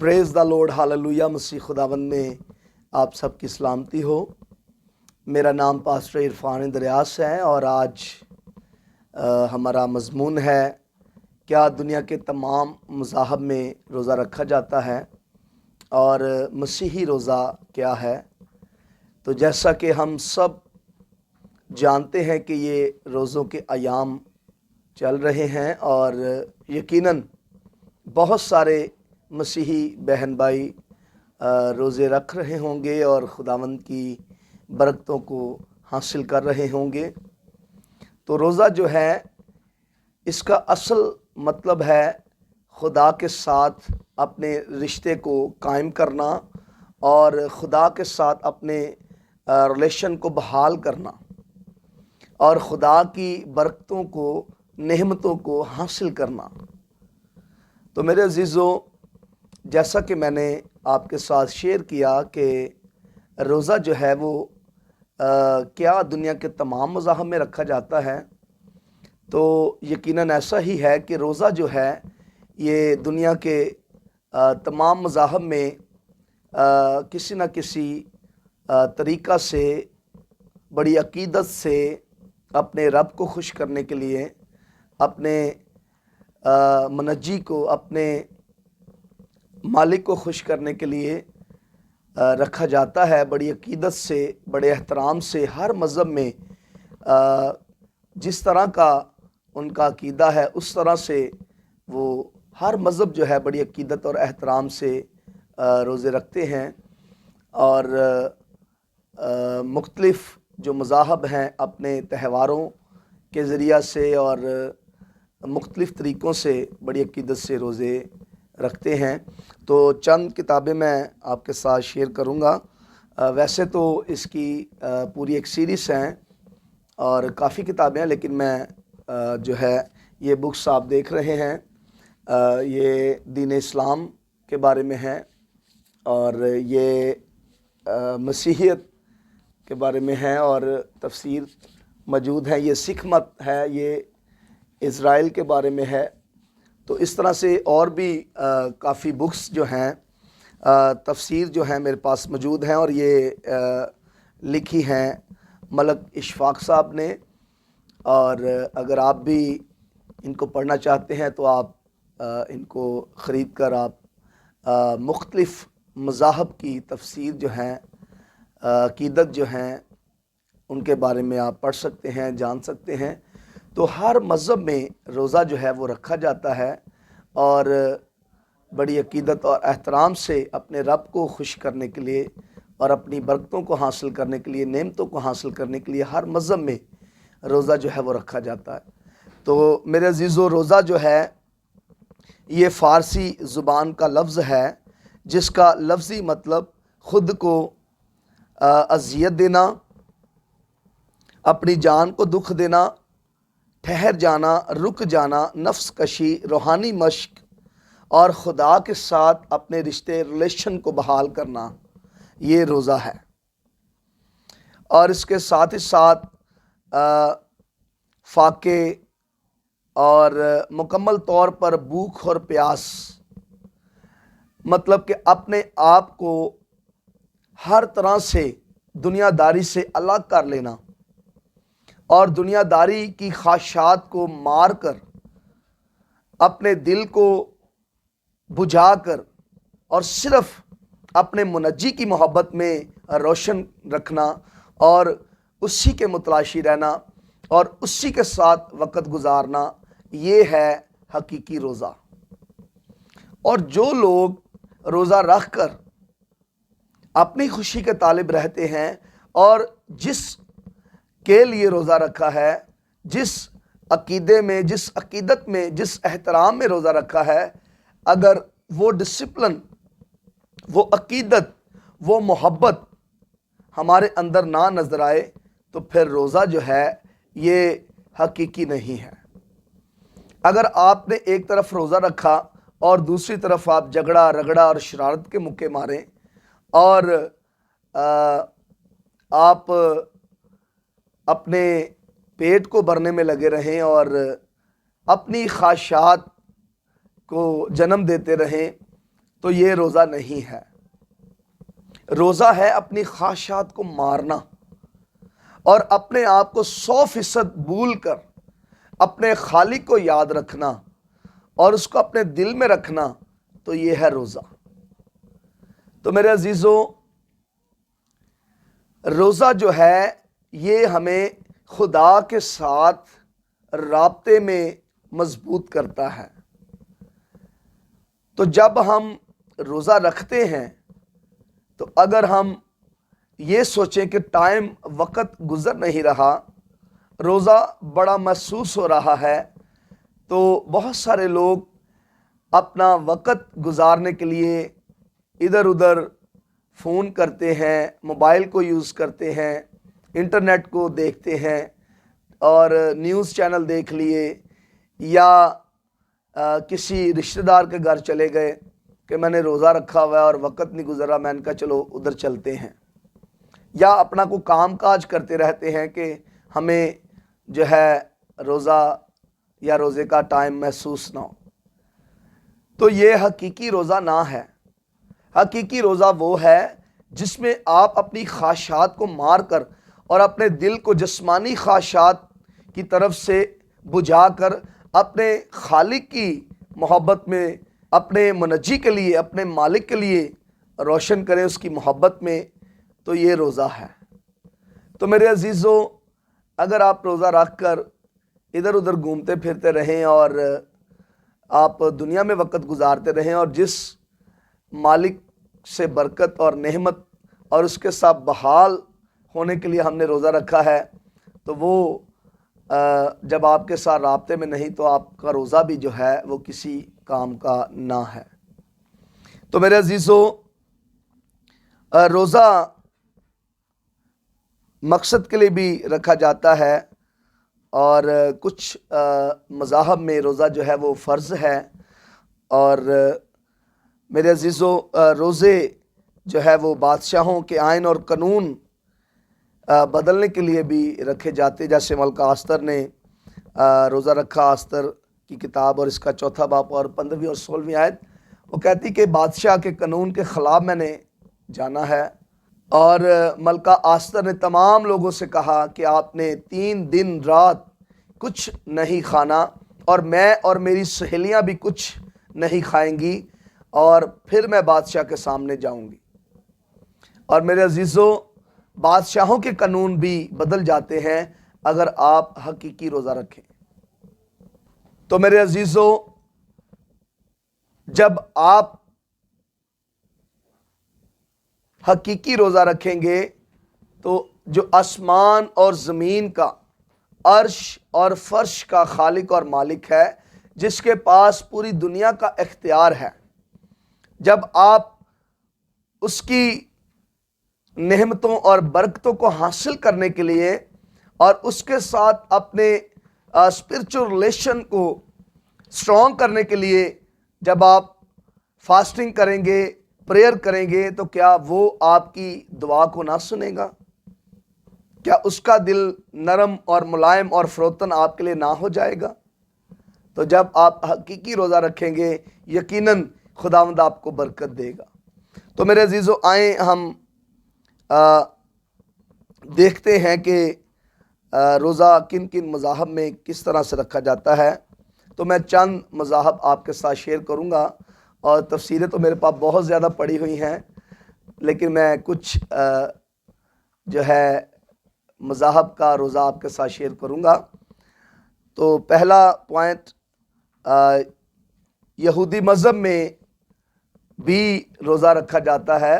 Praise the Lord, hallelujah. मसीह खुदावंद में आप सबकी सलामती हो। मेरा नाम पास्टर इरफान इंद्रियास है और आज हमारा मज़मून है, क्या दुनिया के तमाम मज़ाहब में रोज़ा रखा जाता है और मसीही रोज़ा क्या है। तो जैसा कि हम सब जानते हैं कि ये रोज़ों के अयाम चल रहे हैं और यकीनन बहुत सारे मसीही बहन भाई रोज़े रख रहे होंगे और खुदावंद की बरकतों को हासिल कर रहे होंगे। तो रोज़ा जो है, इसका असल मतलब है खुदा के साथ अपने रिश्ते को कायम करना और खुदा के साथ अपने रिलेशन को बहाल करना और खुदा की बरकतों को, नेमतों को हासिल करना। तो मेरे अजीज़ों, जैसा कि मैंने आपके साथ शेयर किया कि रोज़ा जो है वो क्या दुनिया के तमाम मज़ाहब में रखा जाता है, तो यकीनन ऐसा ही है कि रोज़ा जो है ये दुनिया के तमाम मज़ाहब में किसी न किसी तरीक़ा से, बड़ी अकीदत से अपने रब को खुश करने के लिए, अपने मनज्जी को, अपने मालिक को खुश करने के लिए रखा जाता है। बड़ी अकीदत से, बड़े एहतराम से हर मज़हब में जिस तरह का उनका अकीदा है उस तरह से वो हर मज़हब जो है बड़ी अकीदत और एहतराम से रोज़े रखते हैं। और मुख्तलिफ़ जो मज़ाहब हैं अपने त्योहारों के ज़रिया से और मुख्तलिफ़ तरीक़ों से बड़ी अकीदत से रोज़े रखते हैं। तो चंद किताबें मैं आपके साथ शेयर करूंगा। वैसे तो इसकी पूरी एक सीरीज़ हैं और काफ़ी किताबें हैं, लेकिन मैं जो है ये बुक्स आप देख रहे हैं, ये दीन इस्लाम के बारे में है और ये मसीहियत के बारे में है और तफसीर मौजूद है। ये सिख मत है, ये इज़राइल के बारे में है। तो इस तरह से और भी काफ़ी बुक्स जो हैं, तफसीर जो हैं मेरे पास मौजूद हैं और ये लिखी हैं मलक इशफाक साहब ने। और अगर आप भी इनको पढ़ना चाहते हैं तो आप इनको ख़रीद कर आप मुख्तलिफ़ मज़ाहब की तफसीर जो हैं, अक़ीदत जो हैं, उनके बारे में आप पढ़ सकते हैं, जान सकते हैं। तो हर मज़हब में रोज़ा जो है वो रखा जाता है और बड़ी अकीदत और एहतराम से अपने रब को खुश करने के लिए और अपनी बरकतों को हासिल करने के लिए, नेमतों को हासिल करने के लिए हर मज़हब में रोज़ा जो है वो रखा जाता है। तो मेरे अजीज़ों, रोज़ा जो है ये फ़ारसी ज़ुबान का लफ्ज़ है जिसका लफ्ज़ी मतलब ख़ुद को अज़ियत देना, अपनी जान को दुख देना, ठहर जाना, रुक जाना, नफ्स कशी, रूहानी मश्क और खुदा के साथ अपने रिश्ते, रिलेशन को बहाल करना, ये रोज़ा है। और इसके साथ ही साथ फाके और मुकम्मल तौर पर भूख और प्यास, मतलब कि अपने आप को हर तरह से दुनियादारी से अलग कर लेना और दुनियादारी की ख्वाहिशात को मार कर अपने दिल को बुझा कर और सिर्फ़ अपने मुनज्जी की मोहब्बत में रोशन रखना और उसी के मुतलाशी रहना और उसी के साथ वक़्त गुजारना, ये है हकीकी रोज़ा। और जो लोग रोज़ा रख कर अपनी खुशी के तालिब रहते हैं और जिस के लिए रोज़ा रखा है, जिस अकीदे में, जिस अकीदत में, जिस एहतराम में रोज़ा रखा है, अगर वो डिसिप्लिन, वो अकीदत, वो मोहब्बत हमारे अंदर ना नज़र आए तो फिर रोज़ा जो है ये हकीकी नहीं है। अगर आपने एक तरफ रोज़ा रखा और दूसरी तरफ आप झगड़ा, रगड़ा और शरारत के मुक्के मारें और आप अपने पेट को भरने में लगे रहें और अपनी ख्वाहिशात को जन्म देते रहें तो ये रोज़ा नहीं है। रोज़ा है अपनी ख्वाहिशात को मारना और अपने आप को 100% भूल कर अपने खालिक को याद रखना और उसको अपने दिल में रखना, तो ये है रोज़ा। तो मेरे अजीज़ों, रोज़ा जो है ये हमें खुदा के साथ राब्ते में मजबूत करता है। तो जब हम रोज़ा रखते हैं तो अगर हम ये सोचें कि टाइम वक़्त गुज़र नहीं रहा, रोज़ा बड़ा महसूस हो रहा है, तो बहुत सारे लोग अपना वक़्त गुजारने के लिए इधर उधर फ़ोन करते हैं, मोबाइल को यूज़ करते हैं, इंटरनेट को देखते हैं और न्यूज़ चैनल देख लिए या किसी रिश्तेदार के घर चले गए कि मैंने रोज़ा रखा हुआ है और वक़्त नहीं गुज़रा, मैंने कहा चलो उधर चलते हैं, या अपना को काम काज करते रहते हैं कि हमें जो है रोज़ा या रोज़े का टाइम महसूस ना हो। तो ये हकीकी रोज़ा ना है। हकीकी रोज़ा वो है जिसमें आप अपनी ख्वाहिशात को मार कर और अपने दिल को जिस्मानी ख्वाहिशात की तरफ से बुझाकर अपने खालिक की मोहब्बत में, अपने मुनज्जी के लिए, अपने मालिक के लिए रोशन करें उसकी मोहब्बत में, तो ये रोज़ा है। तो मेरे अजीज़ों, अगर आप रोज़ा रख कर इधर उधर घूमते फिरते रहें और आप दुनिया में वक़्त गुजारते रहें और जिस मालिक से बरकत और नेमत और उसके साथ बहाल होने के लिए हमने रोज़ा रखा है, तो वो जब आपके साथ राब्ते में नहीं, तो आपका रोज़ा भी जो है वो किसी काम का ना है। तो मेरे अजीज़ों, रोज़ा मकसद के लिए भी रखा जाता है और कुछ मज़ाहब में रोज़ा जो है वो फ़र्ज़ है। और मेरे अजीज़ों, रोज़े जो है वो बादशाहों के आइन और कानून बदलने के लिए भी रखे जाते। जैसे मलका आस्तर ने रोज़ा रखा, आस्तर की किताब और इसका 4 बाब और 15वीं और 16वीं आयत, वो कहती कि बादशाह के कानून के ख़िलाफ़ मैंने जाना है। और मलका आस्तर ने तमाम लोगों से कहा कि आपने 3 दिन रात कुछ नहीं खाना और मैं और मेरी सहेलियां भी कुछ नहीं खाएंगी और फिर मैं बादशाह के सामने जाऊंगी। और मेरे अजीज़ों, बादशाहों के कानून भी बदल जाते हैं अगर आप हकीकी रोज़ा रखें। तो मेरे अजीज़ों, जब आप हकीकी रोज़ा रखेंगे तो जो आसमान और ज़मीन का, अर्श और फर्श का खालिक और मालिक है, जिसके पास पूरी दुनिया का इख्तियार है, जब आप उसकी नेमतों और बरकतों को हासिल करने के लिए और उसके साथ अपने स्पिरिचुअल रिलेशन को स्ट्रॉन्ग करने के लिए जब आप फास्टिंग करेंगे, प्रेयर करेंगे, तो क्या वो आपकी दुआ को ना सुनेगा? क्या उसका दिल नरम और मुलायम और फ़रोतन आपके लिए ना हो जाएगा? तो जब आप हकीकी रोज़ा रखेंगे, यकीनन खुदावंद आपको बरकत देगा। तो मेरे अजीज़ों, आए हम देखते हैं कि रोज़ा किन किन मज़ाहब में किस तरह से रखा जाता है। तो मैं चंद मज़ाहब आपके साथ शेयर करूँगा और तफसीरें तो मेरे पास बहुत ज़्यादा पड़ी हुई हैं, लेकिन मैं कुछ जो है मज़ाहब का रोज़ा आपके साथ शेयर करूँगा। तो पहला पॉइंट, यहूदी मज़हब में भी रोज़ा रखा जाता है,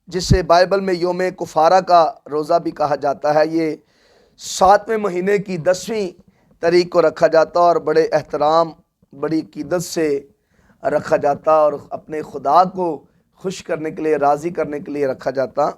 जिसे बाइबल में योम कुफारा का रोज़ा भी कहा जाता है। ये 7वें महीने की 10वीं तारीख को रखा जाता और बड़े एहतराम, बड़ी अकीदत से रखा जाता और अपने खुदा को खुश करने के लिए, राज़ी करने के लिए रखा जाता।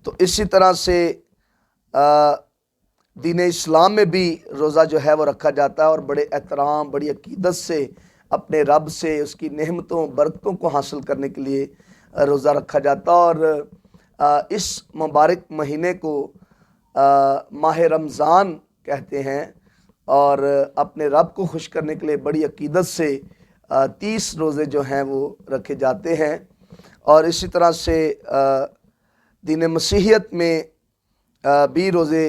तो इसी तरह से दीन इस्लाम में भी रोज़ा जो है वो रखा जाता है और बड़े एहतराम, बड़ी अकीदत से अपने रब से उसकी नेमतों, बरकतों को हासिल करने के लिए रोज़ा रखा जाता। और इस मुबारक महीने को माह रमज़ान कहते हैं और अपने रब को खुश करने के लिए बड़ी अकीदत से 30 रोज़े जो हैं वो रखे जाते हैं। और इसी तरह से दीन मसीहियत में भी रोज़े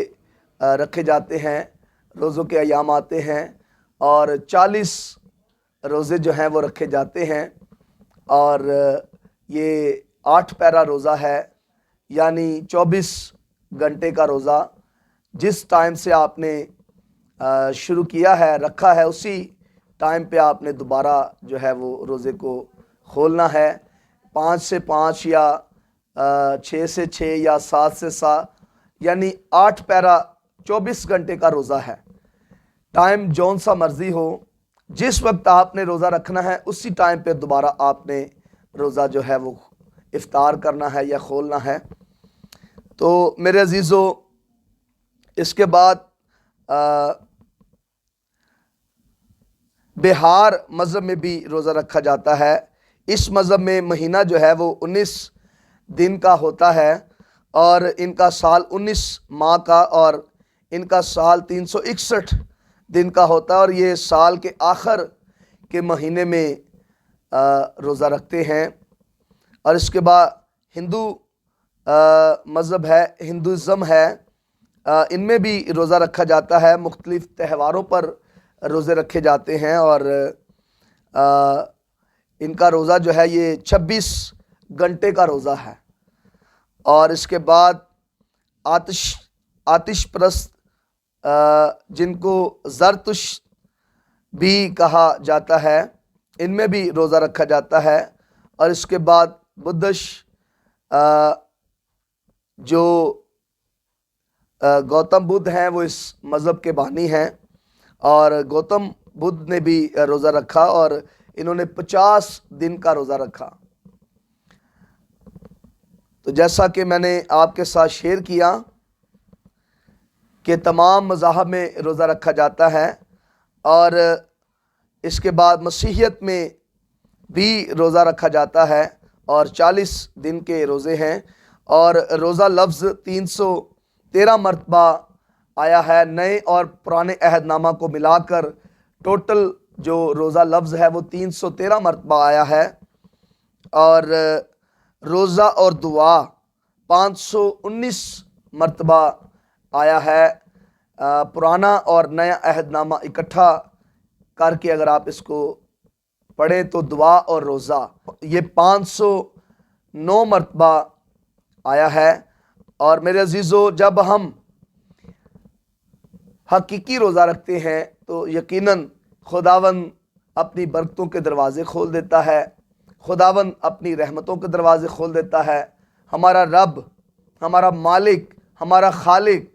रखे जाते हैं, रोज़ों के अयाम आते हैं और 40 रोज़े जो हैं वो रखे जाते हैं। और ये 8 पैरा रोज़ा है, यानी 24 घंटे का रोज़ा। जिस टाइम से आपने शुरू किया है, रखा है, उसी टाइम पे आपने दोबारा जो है वो रोज़े को खोलना है। 5 से 5 या 6 से 6 या 7 से 7, यानी 8 पैरा 24 घंटे का रोज़ा है। टाइम जौन सा मर्जी हो, जिस वक्त आपने रोज़ा रखना है उसी टाइम पे दोबारा आपने रोज़ा जो है वो इफ्तार करना है या खोलना है। तो मेरे अजीज़ों, इसके बाद बिहार मज़हब में भी रोज़ा रखा जाता है। इस मज़हब में महीना जो है वो 19 दिन का होता है और इनका साल 19 माह का और इनका साल 361 दिन का होता है। और ये साल के आखिर के महीने में रोज़ा रखते हैं। और इसके बाद हिंदू मज़हब है, हिंदुज़म है, इनमें भी रोज़ा रखा जाता है। मुख्तलिफ़ त्योहारों पर रोज़े रखे जाते हैं और इनका रोज़ा जो है ये 26 घंटे का रोज़ा है। और इसके बाद आतिश परस्त, जिनको ज़रतुश भी कहा जाता है, इनमें भी रोज़ा रखा जाता है। और इसके बाद बुद्धिश, जो गौतम बुद्ध हैं वो इस मज़हब के बानी हैं और गौतम बुद्ध ने भी रोज़ा रखा और इन्होंने 50 दिन का रोज़ा रखा। तो जैसा कि मैंने आपके साथ शेयर किया कि तमाम मज़ाहब में रोज़ा रखा जाता है। और इसके बाद मसीहियत में भी रोज़ा रखा जाता है और 40 दिन के रोज़े हैं। और रोज़ा लफ्ज़ 313 मरतबा आया है। नए और पुराने अहदनामा को मिलाकर टोटल जो रोज़ा लफ्ज़ है वो 313 मरतबा आया है। और रोज़ा और दुआ 519 मरतबा आया है। पुराना और नया अहदनामा इकट्ठा करके अगर आप इसको पढ़ें तो दुआ और रोज़ा ये 509 मरतबा आया है। और मेरे अजीज़ों, जब हम हकीकी रोज़ा रखते हैं तो यकीनन खुदावंद अपनी बरकतों के दरवाज़े खोल देता है, खुदावंद अपनी रहमतों के दरवाज़े खोल देता है। हमारा रब, हमारा मालिक, हमारा खालिक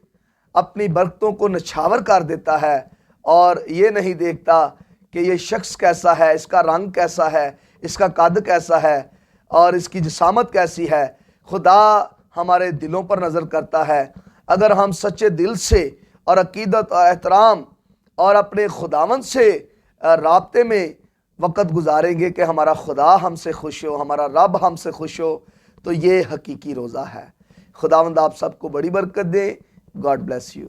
अपनी बरकतों को नछावर कर देता है और ये नहीं देखता कि ये शख्स कैसा है, इसका रंग कैसा है, इसका कद कैसा है और इसकी जिसामत कैसी है। खुदा हमारे दिलों पर नज़र करता है। अगर हम सच्चे दिल से और अकीदत और एहतराम और अपने खुदावंद से राब्ते में वक़्त गुजारेंगे कि हमारा खुदा हमसे खुश हो, हमारा रब हमसे खुश हो, तो ये हकीकी रोज़ा है। खुदावंद आप सबको बड़ी बरकत दे। God bless you.